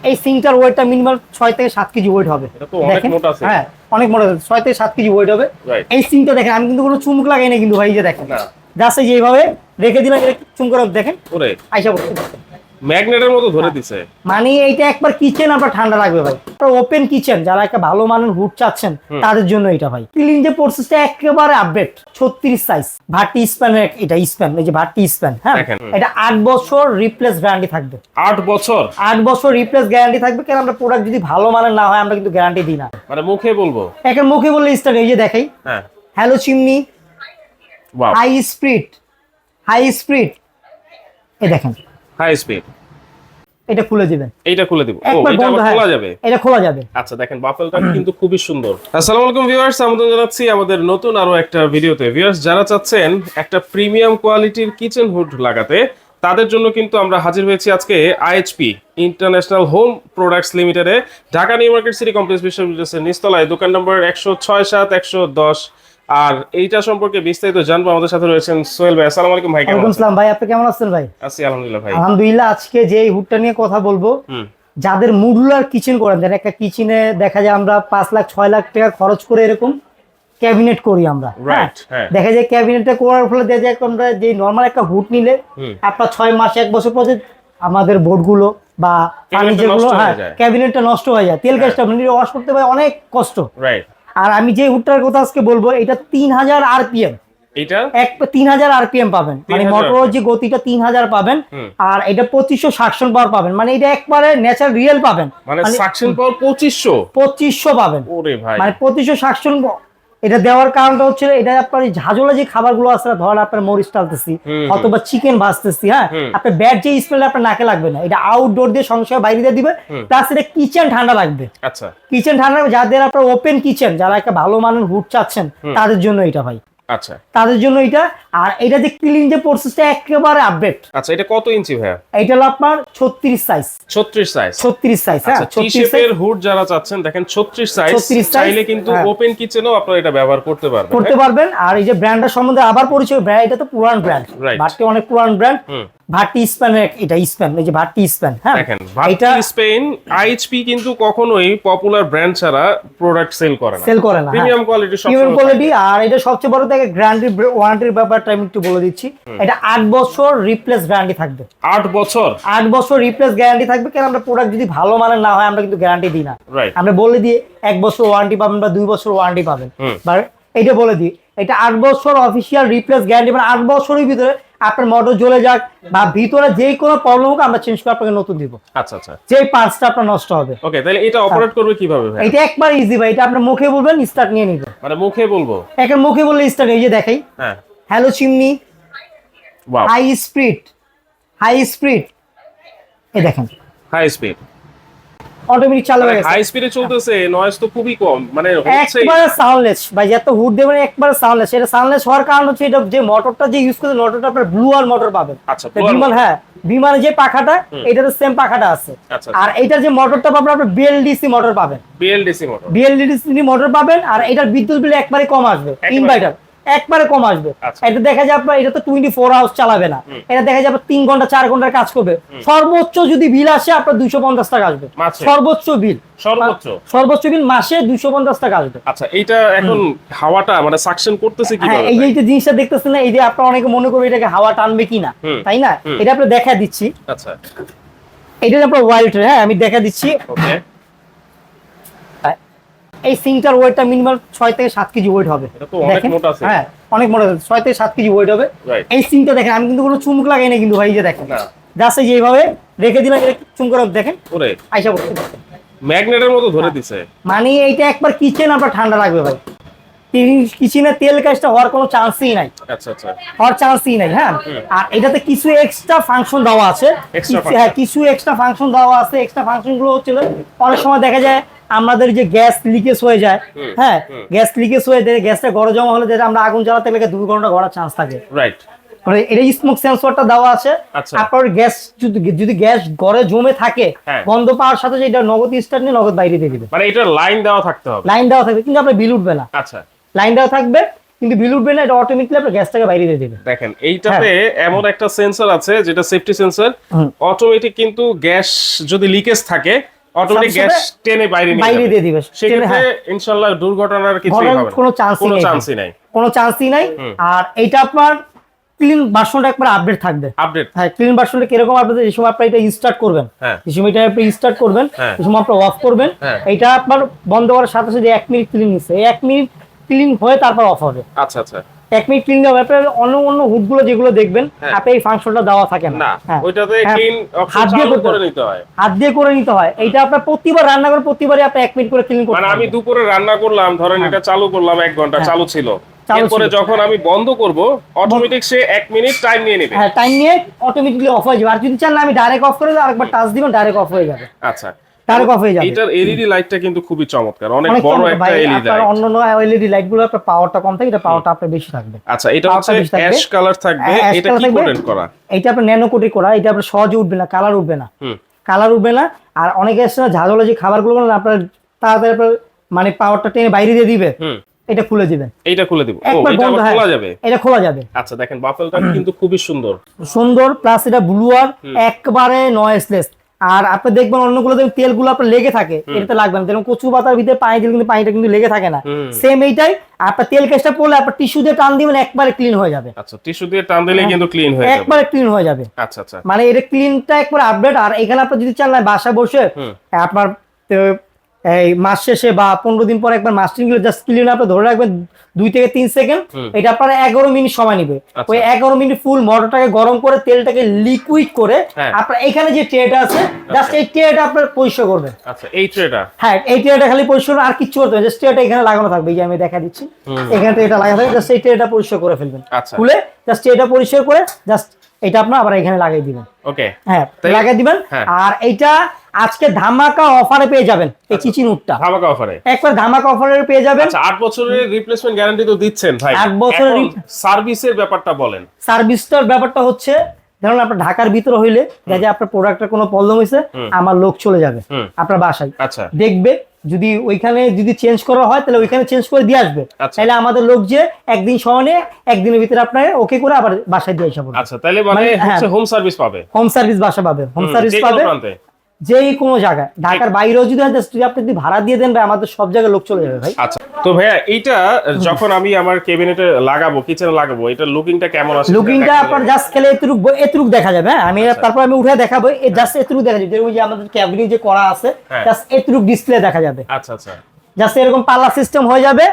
এই সিংটার ওয়েটটা মিনিমাম 6 থেকে 7 কেজি ওয়েট হবে। এটা তো অনেক মোটা আছে। হ্যাঁ অনেক মোটা, 6 থেকে 7 কেজি ওয়েট হবে। এই সিংটা দেখেন, আমি কিন্তু কোনো চুমুক লাগাই না কিন্তু ভাই, এই যে দেখেন না জাস্ট এই যে এইভাবে রেখে দিলাম, এটা চুম করে দেখেন ওরে আইসা পড়ছে, ম্যাগনেটের মতো ধরে দিছে। মানে এইটা একবার কিচেন আপনার ঠান্ডা লাগবে ভাই। ওপেন কিচেন যারা একটা ভালো মানের হুড চাচ্ছেন তাদের জন্য এটা ভাই। ক্লিন যে প্রসেসটা একেবারে আপডেট, 36 সাইজ ভার্টি স্প্যান, এটা স্প্যান, এই যে ভার্টি স্প্যান। হ্যাঁ এটা 8 বছর রিপ্লেস গ্যারান্টি থাকবে। 8 বছর? 8 বছর রিপ্লেস গ্যারান্টি থাকবে। কারণ আমরা প্রোডাক্ট যদি ভালো মানের না হয় আমরা কিন্তু গ্যারান্টি দিই না। মানে মুখে বলবো? এখন মুখে বললে স্টার্ট, এই যে দেখাই। হ্যাঁ hello chimney, high speed, high speed, এই দেখেন হাই স্পিড। এটা খুলে দিবেন, এইটা খুলে দিব। ও এটা আবার খোলা যাবে? এটা খোলা যাবে। আচ্ছা দেখেন বাফেলটা কিন্তু খুবই সুন্দর। আসসালামু আলাইকুম ভিউয়ার্স, আমন্ত্রণ জানাচ্ছি আমাদের নতুন আরো একটা ভিডিওতে। ভিউয়ার্স যারা চাচ্ছেন একটা প্রিমিয়াম কোয়ালিটির কিচেন হুড লাগাতে, তাদের জন্য কিন্তু আমরা হাজির হয়েছি আজকে আইএইচপি ইন্টারন্যাশনাল হোম প্রোডাক্টস লিমিটেডে, Dhaka new market city complex বিশ্ববিদ্যালয়ের নিচতলায়, দোকান নম্বর 106-7 110। আর এইটা সম্পর্কে বিস্তারিত জানবো। আমাদের সাথে রয়েছেন সোহেল ভাই। আসসালামু আলাইকুম ভাই। ওয়ালাইকুম আসসালাম ভাই, আপনি কেমন আছেন ভাই? আছি আলহামদুলিল্লাহ ভাই। আলহামদুলিল্লাহ। আজকে যে হুডটা নিয়ে কথা বলবো, যাদের মডুলার কিচেন করেন, যারা একটা কিচেনে দেখা যায় আমরা 5 লাখ 6 লাখ টাকা খরচ করে এরকম ক্যাবিনেট করি আমরা। দেখা যায় ক্যাবিনেটটা করার ফলে দেখা যায় আমরা যে নরমাল একটা হুড নিলে আপনার 6 মাস 1 বছর পর আমাদের বোর্ডগুলো বা ফার্নিচারগুলো, হ্যাঁ ক্যাবিনেটটা নষ্ট হয়ে যায়, তেল গ্যাসটা ওয়াশ করতে হয়, অনেক কষ্ট। আর আমি যে হুডটার কথা আজকে বলবো, এটা 3000 আরপিএম, এটা 3000 আরপিএম পাবেন, মানে মোটরের যে গতিটা 3000 পাবেন। আর এটা 2500 সাকশন পাওয়ার পাবেন, মানে এটা একবারে ন্যাচারাল রিয়েল পাবেন, মানে সাকশন পাওয়ার 2500 পাবেন। ওরে ভাই, মানে 2500 সাকশন। এটা দেওয়ার কারণটা হচ্ছে এটা আপনার ঝাঁঝোলা যে খাবারগুলো আছে, ধরেন আপনার মরিচ টালতেছি অথবা চিকেন ভাজতেছি, হ্যাঁ আপনার ব্যাড যে স্মেল আপনার নাকে লাগবে না, এটা আউটডোর দিয়ে সংসার বাইরে দিয়ে দিবে। প্লাস এটা কিচেন ঠান্ডা লাগবে। আচ্ছা কিচেন ঠান্ডা, যাদের আপনার ওপেন কিচেন, যারা একটা ভালো মানের হুড চাচ্ছেন তাদের জন্য এটা ভাই। আচ্ছা তাদের জন্য এটা। আর এটা যে ক্লিন যে প্রসেসটা একেবারে আপডেট। আচ্ছা এটা কত ইঞ্চি ভাই? এটা হলো আপনার 36 সাইজ। 36 সাইজ? 36 সাইজ, হ্যাঁ। আচ্ছা টি শেপের হুড যারা চাচ্ছেন দেখেন 36 সাইজ, চাইলে কিন্তু ওপেন কিচেনও আপনারা এটা ব্যবহার করতে পারবেন। আর এই যে ব্র্যান্ডের সম্বন্ধে আবার পরিচয়, ব্র্যান্ড এটা তো পুরান ব্র্যান্ড, ভার্টি অনেক পুরান ব্র্যান্ড। ভার্টি স্প্যান, এটা স্প্যান, এই যে ভার্টি স্প্যান। হ্যাঁ দেখেন ভার্টি স্প্যান। আইএইচপি কিন্তু কখনোই পপুলার ব্র্যান্ড ছাড়া প্রোডাক্ট সেল করে না, প্রিমিয়াম কোয়ালিটি সব প্রিমিয়াম কোয়ালিটি। আর এটা সবচেয়ে বড় থেকে গ্যারান্টি ওয়ারেন্টির ব্যাপারটা আমি একটু বলে দিচ্ছি, এটা 8 বছর রিপ্লেস গ্যারান্টি থাকবে। 8 বছর? 8 বছর রিপ্লেস গ্যারান্টি থাকবে। কারণ আমরা প্রোডাক্ট যদি ভালো মানের না হয় আমরা কিন্তু গ্যারান্টি দিই না। আমরা বলে দিই 1 বছর ওয়ারেন্টি পাবেন বা 2 বছর ওয়ারেন্টি পাবেন, বা এটা বলে দিই এটা 8 বছর অফিসিয়াল রিপ্লেস গ্যারান্টি। মানে 8 বছরের ভিতরে আপনার মোটর জ্বলে যাক বা ভিতরে যে কোনো প্রবলেম হোক আমরা চেঞ্জ করে আপনাকে নতুন দিব। আচ্ছা আচ্ছা, যে পার্টসটা আপনার নষ্ট হবে। ওকে, তাহলে এটা অপারেট করবে কিভাবে ভাই? এটা একবার ইজি ভাই, এটা আপনার মুখে বলবেন, স্টার্ট নিয়ে নিবে। মানে মুখে বলবো? এখন মুখে বললে স্টার্ট, এই যে দেখাই। হ্যাঁ hello chimney, high speed, high speed, এই দেখেন হাই স্পিড অটোমেটিক চালু হয়ে গেছে। হাই স্পিডে চলতেছে, নয়েজ তো খুবই কম, মানে হচ্ছে একবারে সাউন্ডলেস ভাই। যত হুড দেবেন একবারে সাউন্ডলেস। এটা সাউন্ডলেস হওয়ার কারণ হচ্ছে এটা যে মোটরটা যে ইউজ করতে, মোটরটা আপনার ব্লুয়ার মোটর পাবেন। আচ্ছা বিমান, হ্যাঁ বিমানে যে পাখাটা এটাতে সেম পাখাটা আছে। আর এটার যে মোটরটা পাবেন আপনি বিএলডিসি মোটর পাবেন, বিএলডিসি মোটর পাবেন। আর এটার বিদ্যুৎ বিল একবারে কম আসবে, ইনভার্টার একবারে কম আসবে। এটা দেখা যায় আপনার, এটা তো 24 আওয়ার্স চালাবে না, এটা দেখা যাবে 3 ঘন্টা 4 ঘন্টার কাজ করবে। সর্বোচ্চ যদি বিল আসে আপনার 250 টাকা আসবে, সর্বোচ্চ বিল। সর্বোচ্চ বিল মাসে 250 টাকা আসবে। আচ্ছা এইটা এখন হাওয়াটা মানে সাকশন করতেছে কিভাবে? এই যে জিনিসটা দেখতেছেন না, এই যে আপনারা অনেকে মনে করবে এটাকে হাওয়া টানবে কিনা, তাই না? এটা আপনি দেখা দিচ্ছি। আচ্ছা এটা আপনার ওয়াইল্ড, হ্যাঁ আমি দেখা দিচ্ছি। ওকে, এই সিংটার ওয়েটটা মিনিমাম 6 থেকে 7 কেজি ওয়েট হবে। এটা তো অনেক মোটা আছে। হ্যাঁ অনেক মোটা, 6 থেকে 7 কেজি ওয়েট হবে। এই সিংটা দেখেন, আমি কিন্তু কোনো চুমুক লাগাই না কিন্তু ভাই, এই যে দেখেন জাস্ট এই যে এইভাবে রেখে দিলাম, এটা চুম করে দেখেন ওরে আইসা পড়ছে, ম্যাগনেটের মতো ধরে দিছে। মানে এইটা একবার কিচেন আপনার ঠান্ডা লাগবে ভাই। কিচেনে তেল গ্যাসটা হওয়ার কোনো চান্সই নাই। আচ্ছা আচ্ছা, হওয়ার চান্সই নাই। হ্যাঁ আর এটাতে কিছু এক্সট্রা ফাংশন দেওয়া আছে। হ্যাঁ কিছু এক্সট্রা ফাংশন দেওয়া আছে। এক্সট্রা ফাংশন গুলো হচ্ছে অনেক সময় দেখা যায় আমাদের যে গ্যাস লিকেজ হয়ে যায়, হ্যাঁ গ্যাস লিকেজ হয়ে যায়, গ্যাসটা গড়ে জমা হলে আমরা আগুন জ্বালাতে গেলে 2 ঘন্টা গড়ার চান্স থাকে। রাইট, মানে এটা স্মোক সেন্সরটা দেওয়া আছে। আপনার গ্যাস যদি গ্যাস গড়ে জমে থাকে, গন্ধ পাওয়ার সাথে এটা নগদ স্টার্ট নিয়ে নগদ বাইরে দিয়ে দিবে। মানে এটা লাইন দেওয়া থাকতে হবে? লাইন দেওয়া থাকবে, কিন্তু আপনার বিল উঠবে না। আচ্ছা লাইন দেওয়া থাকবে, কিন্তু বিল উঠবে না, এটা অটোমেটিক্যালি আপনার গ্যাসটাকে বাইরে দিয়ে দেবে। দেখেন এইটাতে এমন একটা সেন্সর আছে যেটা সেফটি সেন্সর, অটোমেটিক কিন্তু গ্যাস যদি লিকেজ থাকে অটোমেটিক গ্যাস টেনে বাইরে দিয়ে দিবে। সেক্ষেত্রে ইনশাআল্লাহ দুর্ঘটনার কিছুই হবে না, কোনো চান্সই নাই। কোনো চান্সই নাই। আর এটা আপনার ক্লিন ভার্সনটা একবার আপডেট থাকবে। হ্যাঁ, ক্লিন ভার্সনটা কিরকম আপনি এই সময় আপনি এটা ইনস্টার্ট করবেন, এই সময় এটা আপনি ইনস্টার্ট করবেন, এই সময় আপনি অফ করবেন, এটা আপনার বন্ধ করার সাথে সাথে 1 মিনিট ক্লিন নিচ্ছে, 1 মিনিট ক্লিন হয়ে তারপর অফ হবে। আচ্ছা আচ্ছা, 1 মিনিট ক্লিন হবে। আপনার অন্য হুডগুলো যেগুলো দেখবেন আপনি এই ফাংশনটা দেওয়া থাকে না, ওইটাতে ক্লিন অপশন চালু করে নিতে হয়, হাত দিয়ে করে নিতে হয়। এইটা আপনার প্রতিবার রান্না করে প্রতিবারই আপনি 1 মিনিট করে ক্লিন করতে। মানে আমি দুপুরে রান্না করলাম, ধরেন এটা চালু করলাম 1 ঘন্টা চালু ছিল, এরপরে যখন আমি বন্ধ করব অটোমেটিক সে 1 মিনিট টাইম নিয়ে নেবে। হ্যাঁ, টাইম নিয়ে অটোমেটিক্যালি অফ হয়ে যাবে। আর যদি চান আমি ডাইরেক্ট অফ করে দিই, আরেকবার টাচ দিবেন ডাইরেক্ট অফ হয়ে যাবে। আচ্ছা, ডাইরেক্ট অফ হয়ে যাবে। এটার এলইডি লাইটটা কিন্তু খুবই চমৎকার, অনেক বড় একটা এলইডি লাইট। অন্যান্য এলইডি লাইটগুলো আপনার পাওয়ারটা কম থাকে, এটা পাওয়ারটা আপনার বেশি থাকবে। আচ্ছা, এটা হচ্ছে অ্যাশ কালার থাকবে, এটা কি কোটেড করা? এটা আপনার ন্যানো কোটেড করা, এটা আপনার সহজে উঠবে না, কালার উঠবে না, কালার উঠবে না। আর অনেকে আছে না ঝাঁঝালো যে খাবারগুলো না আপনার তাড়াতাড়ি আপনার মানে পাওয়ারটা টেনে বাইরে দিয়ে দিবে, এটা খুলে দিবেন। এটা খুলে দিব, ও এটা আবার খোলা যাবে? এটা খোলা যাবে। আচ্ছা, দেখেন বাফেলটা কিন্তু খুবই সুন্দর প্লাস এটা ব্লু আর একবারে নয়েসলেস। আর আপনি দেখবেন অন্যগুলো তেলগুলো আপনার লেগে থাকে, এটা লাগবে না। যেমন কচু পাতার ভিতরে পানি দিলে কিন্তু পানিটা কিন্তু লেগে থাকে না, সেম এইটাই আপনার তেল কেসটা পড়লে আপনার টিস্যু দিয়ে টান দিবেন, একবারে ক্লিন হয়ে যাবে। আচ্ছা, টিস্যু দিয়ে টান দিলে কিন্তু ক্লিন হয়ে যাবে, একবারে ক্লিন হয়ে যাবে। আচ্ছা আচ্ছা, মানে এটা ক্লিনটা একবারে আপডেট। আর এখানে আপনি যদি চান না বাসায় বসে আপনার এই মাস শেষে বা 15 দিন পর একবার মাস্টারিং গুলো জাস্ট ক্লিন আপনি ধরে রাখবেন 2 থেকে 3 সেকেন্ড, এটা আপনার 11 মিনিট সময় নেবে। ওই 11 মিনিট ফুল মোটরটাকে গরম করে তেলটাকে লিকুইড করে আপনার এখানে যে ট্রেটা আছে জাস্ট এই ট্রেটা আপনার পরিষ্কার করবেন। আচ্ছা, এই ট্রেটা? হ্যাঁ, এই ট্রেটা খালি পরিষ্কার আর কিছু করতে হবে, জাস্ট ট্রেটা এখানে লাগানো থাকবে। এই যে আমি দেখা দিচ্ছি, এখানে ট্রেটা লাগানো থাকবে, জাস্ট এই ট্রেটা পরিষ্কার করে ফেলবেন। খুলে জাস্ট ট্রেটা পরিষ্কার করে জাস্ট এটা আপনি আবার এখানে লাগিয়ে দিবেন। ওকে, হ্যাঁ, লাগিয়ে দিবেন। আর এইটা আজকে ধামাকা অফারে পেয়ে যাবেন, এই কিচেন হুডটা ধামাকা অফারে, একবার ধামাকা অফারে পেয়ে যাবেন। আচ্ছা, 8 বছরের রিপ্লেসমেন্ট গ্যারান্টি তো দিচ্ছেন ভাই, 8 বছরের সার্ভিসের ব্যাপারটা বলেন। সার্ভিসটার ব্যাপারটা হচ্ছে ধরুন আপনার ঢাকার ভিতরে হইলে যে আপনার প্রোডাক্টের কোনো প্রবলেম হয়েছে, আমার লোক চলে যাবে আপনার বাসায়, আচ্ছা, দেখবে যদি ওইখানে যদি চেঞ্জ করা হয় তাহলে ওইখানে চেঞ্জ করে দিয়ে আসবে। তাহলে আমাদের লোক যে একদিন সময় একদিনের ভিতরে আপনার ওকে করে আবার বাসায় দিয়ে আসবে। আচ্ছা, তাহলে মানে হচ্ছে হোম সার্ভিস পাবে, হোম সার্ভিস বাসা পাবে, হোম সার্ভিস পাবে যে কোনো জায়গায়, ঢাকার বাইরেও যদি হয় আপনি যদি ভাড়া দিয়ে দেন ভাই, আমাদের সব জায়গায় লোক চলে যাবে ভাই। আচ্ছা, তো ভাইয়া এইটা যখন আমি আমার কেবিনেটে লাগাবো, কিচেনে লাগাবো, এটা লুকিংটা কেমন আসে? লুকিংটা আপনার জাস্ট খেলে এতটুকু দেখা যাবে। আমি তারপর আমি উঠে দেখাবো, এই জাস্ট এতটুকু দেখা যাবে, ওই যে আমাদের ক্যাবিনেট যে করা আছে জাস্ট এতটুকু ডিসপ্লে দেখা যাবে। আচ্ছা আচ্ছা, জাস্ট এরকম পাল্লা সিস্টেম হয়ে যাবে,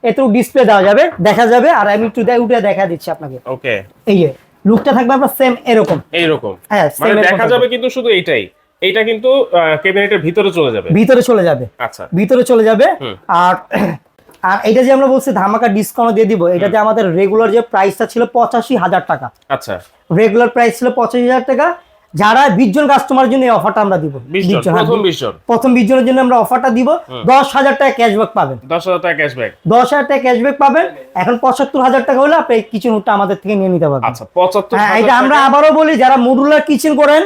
এতটুকু ডিসপ্লে দেওয়া যাবে, দেখা যাবে। আর আমি একটু উঠে দেখা দিচ্ছি আপনাকে। ওকে, এই যে লুকটা থাকবে আপনার সেম এরকম। হ্যাঁ, মানে দেখা যাবে কিন্তু শুধু এইটা কিন্তু ক্যাবিনেটের ভিতরে চলে যাবে। আচ্ছা, ভিতরে চলে যাবে। আর এটা যে আমরা বলছি ধামাকা ডিসকাউন্ট দিয়ে দিব, এটাতে আমাদের রেগুলার যে প্রাইসটা ছিল 85,000 টাকা। আচ্ছা, রেগুলার প্রাইস ছিল 85,000 টাকা। যারা 20 জন কাস্টমারের জন্য এই অফারটা আমরা দিব, প্রথম 20 জনের জন্য আমরা অফারটা দিব। 10,000 টাকা ক্যাশব্যাক পাবেন, 10,000 টাকা ক্যাশব্যাক পাবেন। এখন 75,000 টাকা হলে আপনি কিচেন হুডটা আমাদের থেকে নিয়ে নিতে পারবেন। আচ্ছা, 75,000। এটা আমরা আবারও বলি, যারা মডুলার কিচেন করেন,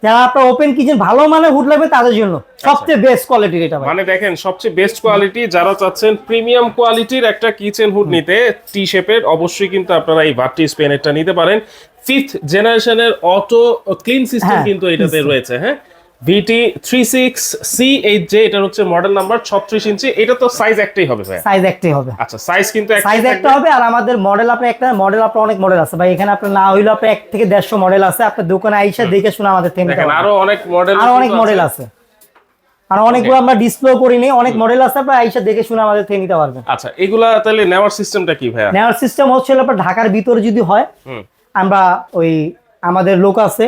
যারা আপনার ওপেন কিচেন ভালো মানের হুড লাগবে তাদের জন্য সবচেয়ে বেস্ট কোয়ালিটির এটা। মানে দেখেন সবচেয়ে বেস্ট কোয়ালিটি, যারা চাচ্ছেন প্রিমিয়াম কোয়ালিটির একটা কিচেন হুড নিতে টি শেপের, অবশ্যই কিন্তু আপনারা এই ভার্টি স্পেনেরটা নিতে পারেন। 5th জেনারেশনের অটো ক্লিন সিস্টেম কিন্তু এটাতে রয়েছে। হ্যাঁ, VT36C8J, এটা হচ্ছে মডেল নাম্বার 36 ইঞ্চি। এটা তো সাইজ একটাই হবে ভাই? সাইজ একটাই হবে। আচ্ছা, সাইজ কিন্তু একটা হবে। আর আমাদের মডেল আপনার একটা মডেল আপনার অনেক মডেল আছে ভাই, এখানে আপনার না হইলো আপনার 1 থেকে 150 মডেল আছে। আপনার দোকানে আইসা দেখে শুনে আমাদের থেকে দেখেন, আরো অনেক মডেল আছে। আর অনেকগুলো আমরা ডিসপ্লে করিনি, অনেক মডেল আছে, আপনারা আইসা দেখে শুনে আমাদের থেকে নিতে পারবেন। আচ্ছা, এগুলা তাহলে নেওয়ার সিস্টেমটা কি ভাই? নেওয়ার সিস্টেম হচ্ছে আপনার ঢাকার ভিতরে যদি হয়, আমরা ওই আমাদের লোক আছে,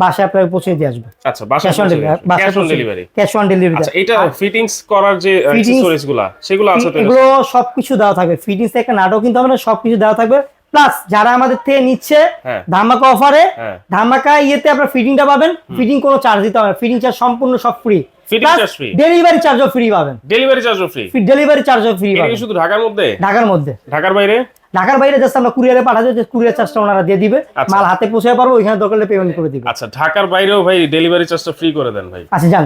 বাসায় আপনাকে পৌঁছে দিয়ে আসবে। আচ্ছা, ক্যাশ অন ডেলিভারি। আচ্ছা, এটা ফিটিংস করার যে অ্যাকসেসরিজ গুলো সেগুলো আছে তো? এগুলো সবকিছু দেওয়া থাকবে, ফিটিংস একটা নাটক কিন্তু আমরা সবকিছু দেওয়া থাকবে। প্লাস যারা আমাদের থেকে নিচ্ছে ধামাকা অফারে, ধামাকা ইয়েতে আপনার ফিটিংটা পাবেন, ফিটিং কোনো চার্জ দিতে হবে না, ফিটিং চার্জ সম্পূর্ণ সব free. Fitting charge free, delivery চার্জও ফ্রি পাবেন। ডেলিভারি চার্জও ফ্রি, ডেলিভারি চার্জও ফ্রি এটা পাবেন। কি শুধু ঢাকার মধ্যে? ঢাকার মধ্যে। ঢাকার বাইরে? ঢাকার বাইরে জাস্ট আমরা কুরিয়ারে পাঠাবো, যে কুরিয়ার চার্জটা ওনারা দিয়ে দিবে, মাল হাতে পৌঁছে পারবো, ওইখানে দরকার হলে পেমেন্ট করে দিবে। আচ্ছা, ঢাকার বাইরেও ভাই ডেলিভারি চার্জটা ফ্রি করে দেন ভাই। আচ্ছা যান,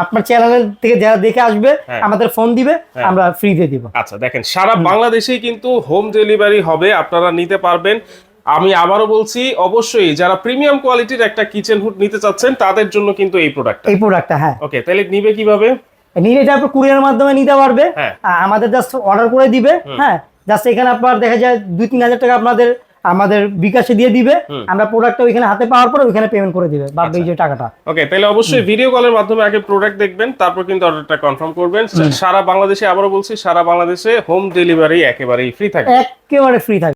আপনার চ্যানেল থেকে যারা দেখে আসবে আমাদের ফোন দিবে, আমরা ফ্রি দিয়ে দিব। আচ্ছা দেখেন, সারা বাংলাদেশেই কিন্তু হোম ডেলিভারি হবে, আপনারা নিতে পারবেন। আমি আবারও বলছি, অবশ্যই যারা প্রিমিয়াম কোয়ালিটির একটা কিচেন হুড নিতে চাচ্ছেন তাদের জন্য কিন্তু এই প্রোডাক্টটা। হ্যাঁ। ওকে, তাহলে নিবে কিভাবে? নিলে এটা আপনার কুরিয়ারের মাধ্যমে নিতে পারবে। আমাদের জাস্ট অর্ডার করে দিবে। হ্যাঁ, জাস্ট এখানে আপনার দেখা যায় 2-3 হাজার টাকা আমাদের বিকাশে দিয়ে দিবে, আমরা প্রোডাক্টটা ওইখানে হাতে পাওয়ার পর ওইখানে পেমেন্ট করে দিবে বাদ এই যে টাকাটা। ওকে, তাহলে অবশ্যই ভিডিও কলের মাধ্যমে আগে প্রোডাক্ট দেখবেন, তারপর কিন্তু অর্ডারটা কনফার্ম করবেন। সারা বাংলাদেশে, আবারও বলছি, সারা বাংলাদেশে হোম ডেলিভারি একেবারেই ফ্রি থাকে। একেবারে ফ্রি থাকে।